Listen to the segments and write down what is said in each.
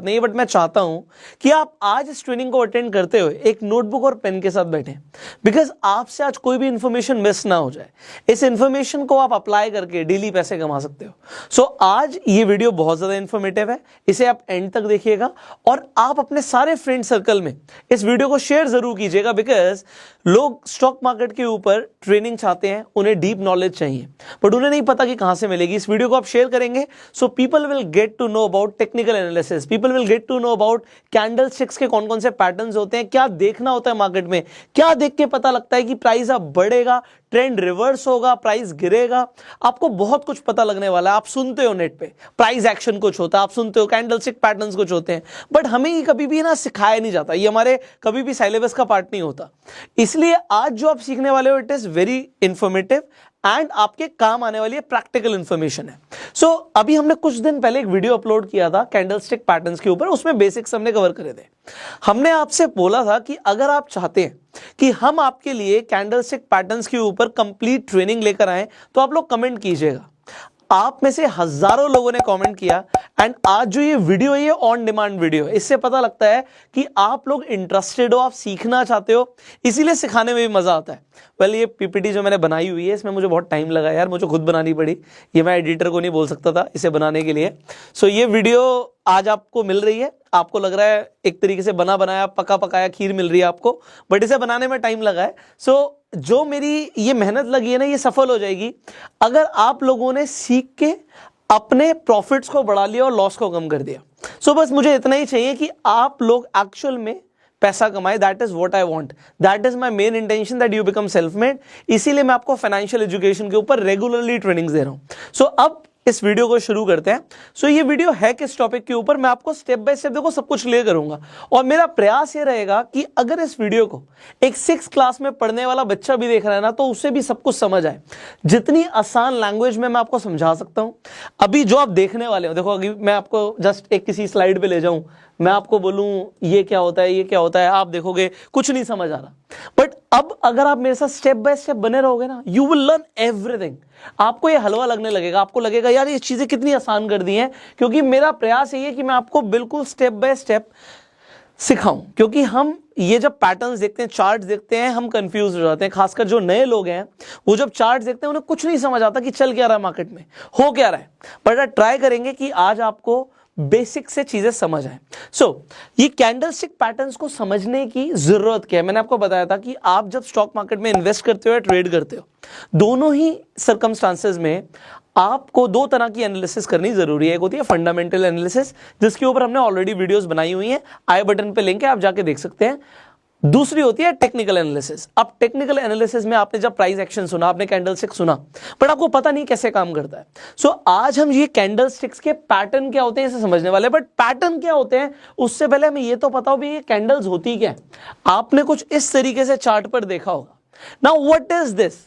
नहीं, बट मैं चाहता हूं कि आप आज इस ट्रेनिंग को अटेंड करते हुए एक नोटबुक और पेन के साथ बैठें, बिकॉज आपसे आज कोई भी इंफॉर्मेशन मिस ना हो जाए। इस इंफॉर्मेशन को आप अप्लाई करके डेली पैसे कमा सकते हो। सो आज ये वीडियो बहुत ज्यादा इंफॉर्मेटिव है, इसे आप एंड तक देखिएगा और आप अपने सारे फ्रेंड सर्कल में इस वीडियो को शेयर जरूर कीजिएगा, बिकॉज लोग स्टॉक मार्केट के ऊपर ट्रेनिंग चाहते हैं, उन्हें डीप नॉलेज चाहिए, बट उन्हें नहीं पता कि कहां से मिलेगी। इस वीडियो को आप शेयर करेंगे so people will get to know about technical analysis, people will get to know about candle sticks के कौन कौन से पैटर्न्स होते हैं, क्या देखना होता है मार्केट में, क्या देख के पता लगता है कि प्राइस अब बढ़ेगा, ट्रेंड रिवर्स होगा, प्राइस गिरेगा। आपको बहुत कुछ पता लगने वाला है। आप सुनते हो नेट पे प्राइस एक्शन कुछ होता है, आप सुनते हो कैंडल स्टिक पैटर्न्स कुछ होते हैं, बट हमें ये कभी भी ना सिखाया नहीं जाता, ये हमारे कभी भी सिलेबस का पार्ट नहीं होता। इसलिए आज जो आप सीखने वाले हो it is very informative and आपके काम आने वाली प्रैक्टिकल इंफॉर्मेशन है। सो अभी हमने कुछ दिन पहले एक वीडियो अपलोड किया था कैंडलस्टिक पैटर्न्स के ऊपर, उसमें बेसिक्स हमने कवर करे थे। हमने आपसे बोला था कि अगर आप चाहते हैं कि हम आपके लिए कैंडलस्टिक पैटर्न्स के ऊपर कंप्लीट ट्रेनिंग लेकर आए तो आप लोग कमेंट कीजिएगा। आप में से हजारों लोगों ने कमेंट किया एंड आज जो ये वीडियो है ये ऑन डिमांड वीडियो है। इससे पता लगता है कि आप लोग इंटरेस्टेड हो, आप सीखना चाहते हो, इसीलिए सिखाने में भी मजा आता है। वेल ये पीपीटी जो मैंने बनाई हुई है इसमें मुझे बहुत टाइम लगा यार, मुझे खुद बनानी पड़ी, ये मैं एडिटर को नहीं बोल सकता था इसे बनाने के लिए। सो ये वीडियो आज आपको मिल रही है, आपको लग रहा है एक तरीके से बना बनाया पका पकाया खीर मिल रही है आपको, बट इसे बनाने में टाइम लगा है। सो जो मेरी ये मेहनत लगी है ना ये सफल हो जाएगी अगर आप लोगों ने सीख के अपने प्रॉफिट्स को बढ़ा लिया और लॉस को कम कर दिया। सो बस मुझे इतना ही चाहिए कि आप लोग एक्चुअल में पैसा कमाए, that is what I want, that is my main intention that you become self made. इसीलिए मैं आपको फाइनेंशियल एजुकेशन के ऊपर रेगुलरली ट्रेनिंग्स दे रहा हूं। सो अब इस वीडियो को शुरू करते हैं। सो ये वीडियो है किस टॉपिक के ऊपर, मैं आपको स्टेप बाय स्टेप देखो सब कुछ क्लियर करूंगा और मेरा प्रयास ये रहेगा कि अगर इस वीडियो को एक 6 क्लास में पढ़ने वाला बच्चा भी देख रहा है ना तो उसे भी सब कुछ समझ आए। जितनी आसान लैंग्वेज में मैं आपको समझा सकता हूं। अभी जो आप देखने वाले हो, देखो अभी मैं आपको जस्ट एक किसी स्लाइड पे ले जाऊं, मैं आपको बोलूं ये क्या होता है, ये क्या होता है, आप देखोगे कुछ नहीं समझ आ रहा। बट अब अगर आप मेरे साथ स्टेप बाय स्टेप बने रहोगे ना, यू विल लर्न एवरीथिंग। आपको ये हलवा लगने लगेगा, आपको लगेगा यार ये चीजें कितनी आसान कर दी हैं, क्योंकि मेरा प्रयास ये है कि मैं आपको बिल्कुल स्टेप बाय स्टेप सिखाऊं। क्योंकि हम ये जब पैटर्न्स देखते हैं, चार्ट्स देखते हैं, हम कंफ्यूज हो जाते हैं, खासकर जो नए लोग हैं वो जब चार्ट्स देखते हैं उन्हें कुछ नहीं समझ आता कि चल क्या रहा है मार्केट में, हो क्या रहा है। बट ट्राई करेंगे कि आज आपको बेसिक से चीजें समझ आए। सो ये कैंडलस्टिक पैटर्न्स को समझने की जरूरत क्या है, मैंने आपको बताया था कि आप जब स्टॉक मार्केट में इन्वेस्ट करते हो या ट्रेड करते हो, दोनों ही सर्कमस्टांसेस में आपको दो तरह की एनालिसिस करनी जरूरी है। एक होती है फंडामेंटल एनालिसिस, जिसके ऊपर हमने ऑलरेडी वीडियोस बनाई हुई हैं, आई बटन पे लिंक है, आप जाके देख सकते हैं। दूसरी होती है टेक्निकल एनालिसिस। अब टेक्निकल एनालिसिस में आपने जब प्राइस एक्शन सुना, आपने कैंडलस्टिक सुना, बट आपको पता नहीं कैसे काम करता है। सो आज हम ये कैंडलस्टिक्स के पैटर्न क्या होते हैं इसे समझने वाले हैं। बट पैटर्न क्या होते हैं उससे पहले हमें ये तो पता हो भी ये कैंडल्स होती क्या है। आपने कुछ इस तरीके से चार्ट पर देखा होगा। नाउ व्हाट इज दिस,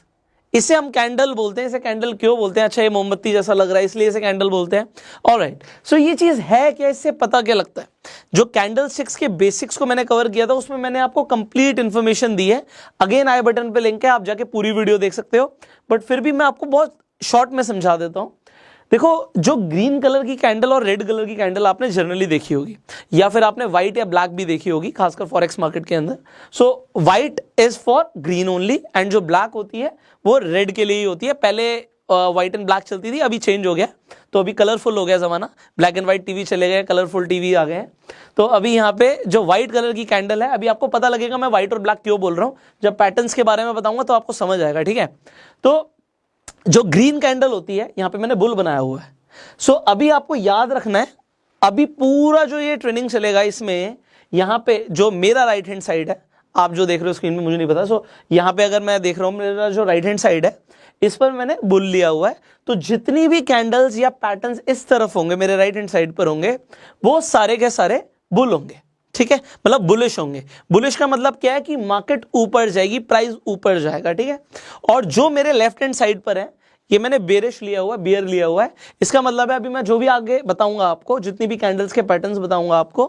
इसे हम कैंडल बोलते हैं। इसे कैंडल क्यों बोलते हैं, अच्छा ये मोमबत्ती जैसा लग रहा है इसलिए इसे कैंडल बोलते हैं। ऑलराइट, सो ये चीज है क्या, इससे पता क्या लगता है। जो कैंडल स्टिक्स के बेसिक्स को मैंने कवर किया था उसमें मैंने आपको कंप्लीट इंफॉर्मेशन दी है। अगेन आई बटन पे लिंक है, आप जाके पूरी वीडियो देख सकते हो, बट फिर भी मैं आपको बहुत शॉर्ट में समझा देता हूं। देखो जो ग्रीन कलर की कैंडल और रेड कलर की कैंडल आपने जनरली देखी होगी, या फिर आपने व्हाइट या ब्लैक भी देखी होगी, खासकर फॉरेक्स मार्केट के अंदर। So white is for green only and जो ब्लैक होती है वो रेड के लिए ही होती है। पहले व्हाइट एंड ब्लैक चलती थी, अभी चेंज हो गया, तो अभी कलरफुल हो गया जमाना, ब्लैक एंड व्हाइट टीवी चले गए, कलरफुल टीवी आ गए हैं। तो अभी यहाँ पे जो व्हाइट कलर की कैंडल है, अभी आपको पता लगेगा मैं व्हाइट और ब्लैक क्यों बोल रहा हूँ, जब पैटर्न्स के बारे में बताऊंगा तो आपको समझ आएगा, ठीक है। तो जो ग्रीन कैंडल होती है, यहां पे मैंने बुल बनाया हुआ है। सो अभी आपको याद रखना है, अभी पूरा जो ये ट्रेनिंग चलेगा इसमें यहां पे जो मेरा राइट हैंड साइड है, आप जो देख रहे हो स्क्रीन में मुझे नहीं पता। सो यहां पे अगर मैं देख रहा हूं मेरा जो राइट हैंड साइड है इस पर मैंने बुल लिया हुआ है। तो जितनी भी कैंडल्स या पैटर्न्स इस तरफ होंगे मेरे राइट हैंड साइड पर होंगे वो सारे के सारे बुल होंगे, ठीक है, मतलब बुलिश होंगे। बुलिश का मतलब क्या है कि मार्केट ऊपर जाएगी, प्राइस ऊपर जाएगा, ठीक है। और जो मेरे लेफ्ट हैंड साइड पर है ये मैंने बेरिश लिया हुआ है, बियर लिया हुआ है। इसका मतलब है अभी मैं जो भी आगे बताऊंगा आपको, जितनी भी कैंडल्स के पैटर्न्स बताऊंगा आपको,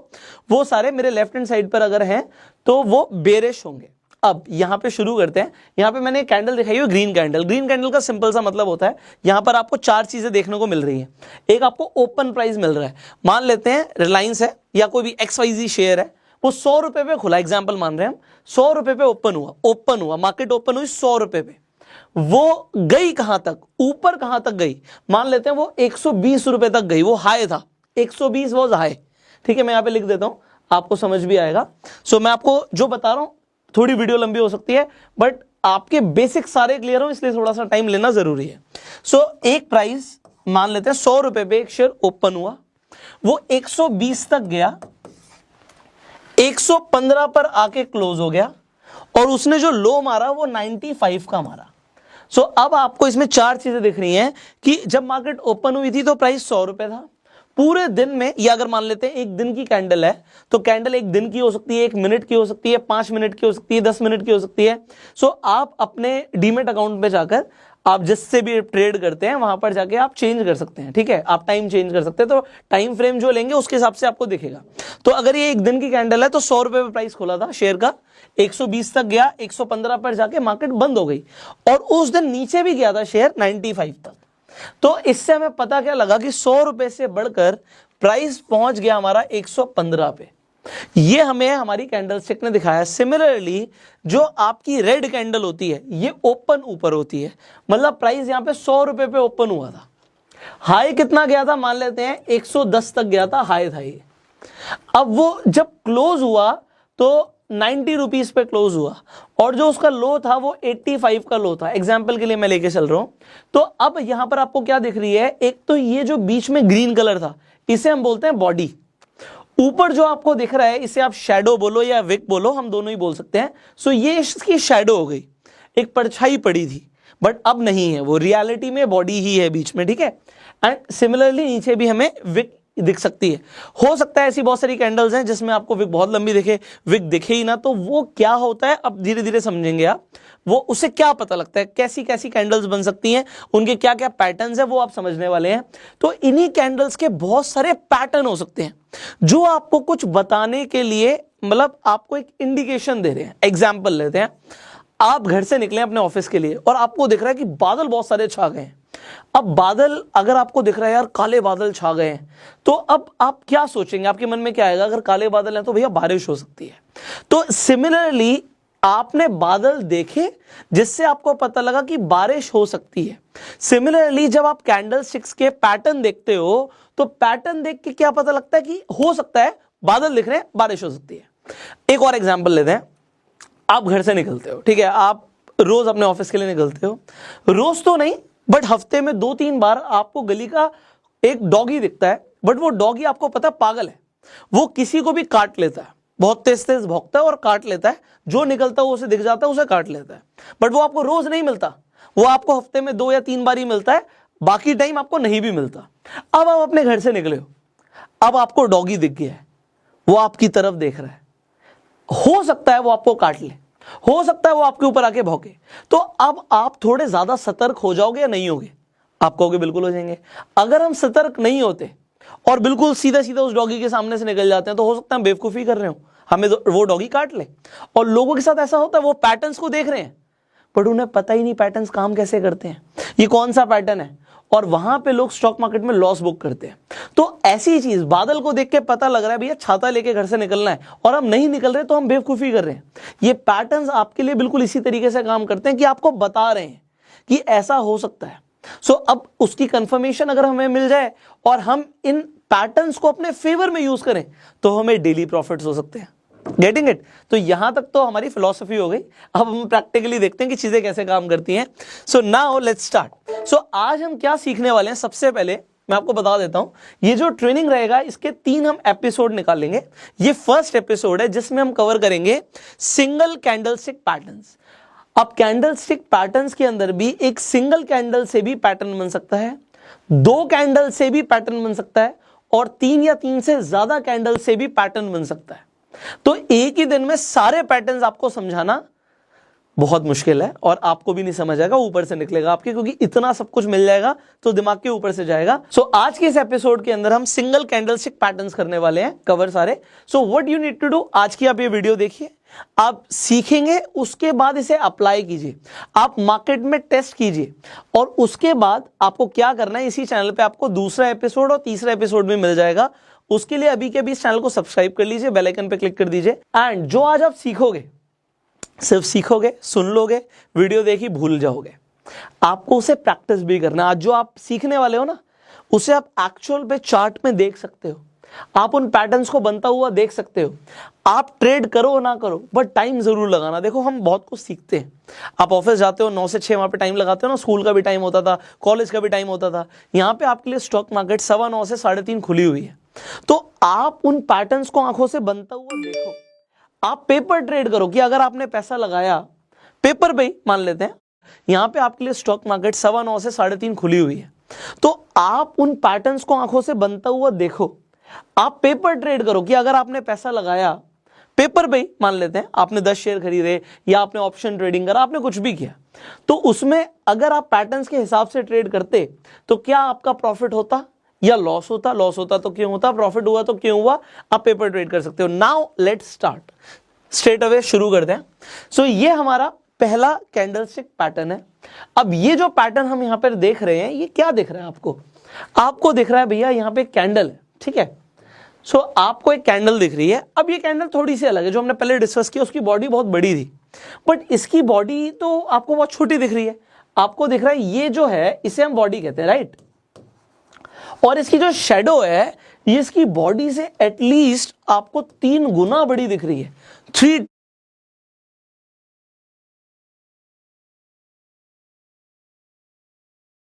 वो सारे मेरे लेफ्ट हैंड साइड पर अगर हैं तो वो बेरिश होंगे। अब यहां पे शुरू करते हैं। यहां पे मैंने एक कैंडल दिखाई है, ग्रीन कैंडल। ग्रीन कैंडल का सिंपल सा मतलब होता है, यहां पर आपको चार चीजें देखने को मिल रही हैं। एक आपको ओपन प्राइस मिल रहा है, मान लेते हैं रिलायंस है या कोई भी XYZ शेयर है, वो 100 रुपए पे खुला, एग्जाम्पल मान रहे हैं हम, 100 रुपए पे ओपन हुआ, मार्केट ओपन हुई 100 रुपए पे। वो गई कहां तक, ऊपर कहां तक गई, मान लेते हैं वो 120 रुपए तक गई, वो हाई था, 120 वॉज हाई। ठीक है, मैं यहां पे लिख देता हूं, आपको समझ भी आएगा। सो मैं आपको जो बता रहा हूं, थोड़ी वीडियो लंबी हो सकती है, बट आपके बेसिक सारे क्लियर हो, इसलिए थोड़ा सा टाइम लेना जरूरी है। सो एक प्राइस मान लेते हैं 100 रुपए पे एक शेयर ओपन हुआ, वो 120 तक गया, 115 पर आके क्लोज हो गया, और उसने जो लो मारा वो 95 का मारा। सो अब आपको इसमें चार चीजें दिख रही हैं कि जब मार्केट ओपन हुई थी तो प्राइस 100 रुपए था, पूरे दिन में, या अगर मान लेते हैं एक दिन की कैंडल है, तो कैंडल एक दिन की हो सकती है, 1 मिनट की हो सकती है, 5 मिनट की हो सकती है, 10 मिनट की हो सकती है। सो आप अपने डीमेट अकाउंट पे जाकर आप जिससे भी ट्रेड करते हैं वहां पर जाके आप चेंज कर सकते हैं। ठीक है, आप टाइम चेंज कर सकते हैं, तो टाइम फ्रेम जो लेंगे उसके हिसाब से आपको दिखेगा। तो अगर ये एक दिन की कैंडल है तो 100 रुपए पे प्राइस खुला था शेयर का, 120 तक गया, 115 पर जाके मार्केट बंद हो गई, और उस दिन नीचे भी गया था शेयर 95 तक। तो इससे हमें पता क्या लगा कि 100 रुपए से बढ़कर प्राइस पहुंच गया हमारा 115 पे। ये हमें हमारी कैंडल स्टिक ने दिखाया। सिमिलरली जो आपकी रेड कैंडल होती है, ये ओपन ऊपर होती है, मतलब प्राइस यहां पे 100 रुपए पे ओपन हुआ था, हाई कितना गया था, मान लेते हैं 110 तक गया था, हाई था ये। अब वो जब क्लोज हुआ तो 90 रुपीज पे क्लोज हुआ, और जो उसका लो था वो 85 का लो था, एग्जाम्पल के लिए मैं लेके चल रहा हूं। तो अब यहां पर आपको क्या दिख रही है, एक तो ये जो बीच में ग्रीन कलर था, इसे हम बोलते हैं बॉडी। ऊपर जो आपको दिख रहा है, इसे आप शैडो बोलो या विक बोलो, हम दोनों ही बोल सकते हैं। सो ये इसकी शैडो हो गई, एक परछाई पड़ी थी, बट अब नहीं है, वो रियलिटी में बॉडी ही है बीच में। ठीक है, एंड सिमिलरली नीचे भी हमें विक दिख सकती है। हो सकता है ऐसी बहुत सारी कैंडल्स हैं जिसमें आपको विक बहुत लंबी दिखे, विक दिखे ही ना, तो वो क्या होता है अब धीरे धीरे समझेंगे आप, वो उससे क्या पता लगता है, कैसी कैसी कैंडल्स बन सकती हैं, उनके क्या क्या पैटर्न्स हैं, वो आप समझने वाले हैं। तो इन्हीं कैंडल्स के बहुत सारे पैटर्न हो सकते हैं जो आपको कुछ बताने के लिए, मतलब आपको एक इंडिकेशन दे रहे हैं। एग्जाम्पल लेते हैं, आप घर से निकले अपने ऑफिस के लिए और आपको दिख रहा है कि बादल बहुत सारे छा गए हैं। अब बादल अगर आपको दिख रहा है यार काले बादल छा गए हैं, तो अब आप क्या सोचेंगे, आपके मन में क्या आएगा, अगर काले बादल हैं तो भैया बारिश हो सकती है। तो सिमिलरली आपने बादल देखे जिससे आपको पता लगा कि बारिश हो सकती है। सिमिलरली जब आप कैंडल स्टिक्स के पैटर्न देखते हो तो पैटर्न देख के क्या पता लगता है कि हो सकता है बादल दिख रहे हैं, बारिश हो सकती है। एक और एग्जांपल लेते हैं, आप घर से निकलते हो, ठीक है, आप रोज अपने ऑफिस के लिए निकलते हो, रोज तो नहीं बट हफ्ते में 2-3 बार आपको गली का एक डॉगी दिखता है, बट वो डॉगी आपको पता है पागल है, वो किसी को भी काट लेता है, बहुत तेज तेज भौंकता है और काट लेता है, जो निकलता है उसे दिख जाता है उसे काट लेता है, बट वो आपको रोज नहीं मिलता, वो आपको हफ्ते में 2 या 3 बार ही मिलता है, बाकी टाइम आपको नहीं भी मिलता। अब आप अपने घर से निकले हो, अब आपको डॉगी दिख गया है, वो आपकी तरफ देख रहा है, हो सकता है वो आपको काट ले, हो सकता है वो आपके ऊपर आके भौंके, तो अब आप थोड़े ज्यादा सतर्क हो जाओगे या नहीं होगे? आप कहोगे बिल्कुल हो जाएंगे। अगर हम सतर्क नहीं होते और बिल्कुल सीधा सीधा उस डॉगी के सामने से निकल जाते हैं तो हो सकता है हम बेवकूफी कर रहे हो, हमें वो डॉगी काट ले। और लोगों के साथ ऐसा होता है, वो पैटर्न्स को देख रहे हैं बट उन्हें पता ही नहीं पैटर्न्स काम कैसे करते हैं, ये कौन सा पैटर्न है, और वहां पे लोग स्टॉक मार्केट में लॉस बुक करते हैं। तो ऐसी चीज, बादल को देख के पता लग रहा है भैया छाता लेके घर से निकलना है और हम नहीं निकल रहे तो हम बेवकूफी कर रहे हैं। ये पैटर्न्स आपके लिए बिल्कुल इसी तरीके से काम करते हैं कि आपको बता रहे हैं कि ऐसा हो सकता है। सो अब उसकी कंफर्मेशन अगर हमें मिल जाए और हम इन पैटर्न्स को अपने फेवर में यूज करें तो हमें डेली प्रॉफिट्स हो सकते हैं। Getting it? तो यहां तक तो हमारी फिलॉसफी हो गई, अब हम प्रैक्टिकली देखते हैं कि चीजें कैसे काम करती हैं। So now let's start. So आज हम क्या सीखने वाले हैं, सबसे पहले मैं आपको बता देता हूं, ये जो ट्रेनिंग रहेगा इसके 3 हम एपिसोड निकालेंगे। ये फर्स्ट एपिसोड है जिसमें हम कवर करेंगे सिंगल कैंडलस्टिक पैटर्न्स। अब कैंडलस्टिक पैटर्न्स के अंदर भी एक सिंगल कैंडल से भी पैटर्न बन सकता है, 2 कैंडल से भी पैटर्न बन सकता है, और 3 या 3 से ज्यादा कैंडल से भी पैटर्न बन सकता है। तो एक ही दिन में सारे पैटर्न्स आपको समझाना बहुत मुश्किल है और आपको भी नहीं समझ आएगा, ऊपर से निकलेगा आपके, क्योंकि इतना सब कुछ मिल जाएगा तो दिमाग के ऊपर से जाएगा। सो आज के इस एपिसोड के अंदर हम सिंगल कैंडलस्टिक पैटर्न्स करने वाले हैं कवर सारे। So what you need to do, आज की आप ये वीडियो देखिए, आप सीखेंगे, उसके बाद इसे अप्लाई कीजिए, आप मार्केट में टेस्ट कीजिए, और उसके बाद आपको क्या करना है, इसी चैनल पे आपको दूसरा एपिसोड और तीसरा एपिसोड भी मिल जाएगा। उसके लिए अभी के अभी इस चैनल को सब्सक्राइब कर लीजिए, बेल आइकन पे क्लिक कर दीजिए। एंड जो आज आप सीखोगे, सिर्फ सीखोगे, सुन लोगे, वीडियो देखी भूल जाओगे, आपको उसे प्रैक्टिस भी करना। आज जो आप सीखने वाले हो ना, उसे आप एक्चुअल पे चार्ट में देख सकते हो, आप उन पैटर्न्स को बनता हुआ देख सकते हो। आप ट्रेड करो ना करो, बट टाइम जरूर लगाना। देखो हम बहुत कुछ सीखते हैं, आप ऑफिस जाते हो 9 से 6 वहां पे टाइम लगाते हो ना, स्कूल का भी टाइम होता था, कॉलेज का भी टाइम होता था। यहाँ पे आपके लिए स्टॉक मार्केट 9:15 से 3:30 खुली हुई है, तो आप उन पैटर्न्स को आंखों से बनता हुआ देखो। आप पेपर ट्रेड करो कि अगर आपने पैसा लगाया पेपर पे ही, मान लेते हैं यहां पे आपके लिए स्टॉक मार्केट 9:15 से 3:30 खुली हुई है, तो आप उन पैटर्न्स को आंखों से बनता हुआ देखो। आप पेपर ट्रेड करो कि अगर आपने पैसा लगाया पेपर पे ही, मान लेते हैं आपने 10 शेयर खरीदे या आपने ऑप्शन ट्रेडिंग करा, आपने कुछ भी किया, तो उसमें अगर आप पैटर्न्स के हिसाब से ट्रेड करते तो क्या आपका प्रॉफिट होता या लॉस होता? लॉस होता तो क्यों होता, प्रॉफिट हुआ तो क्यों हुआ? आप पेपर ट्रेड कर सकते हो। Now let's start, straight away शुरू करते हैं। सो ये हमारा पहला कैंडलस्टिक पैटर्न है। अब ये जो पैटर्न हम यहां पर देख रहे हैं, ये क्या दिख रहा है आपको? आपको दिख रहा है भैया यहां पे एक कैंडल है, ठीक है। सो आपको एक कैंडल दिख रही है। अब ये कैंडल थोड़ी सी अलग है, जो हमने पहले डिस्कस किया उसकी बॉडी बहुत बड़ी थी, बट इसकी बॉडी तो आपको बहुत छोटी दिख रही है। आपको दिख रहा है ये जो है इसे हम बॉडी कहते हैं, राइट। और इसकी जो शेडो है ये इसकी बॉडी से एटलीस्ट आपको 3 गुना बड़ी दिख रही है, 3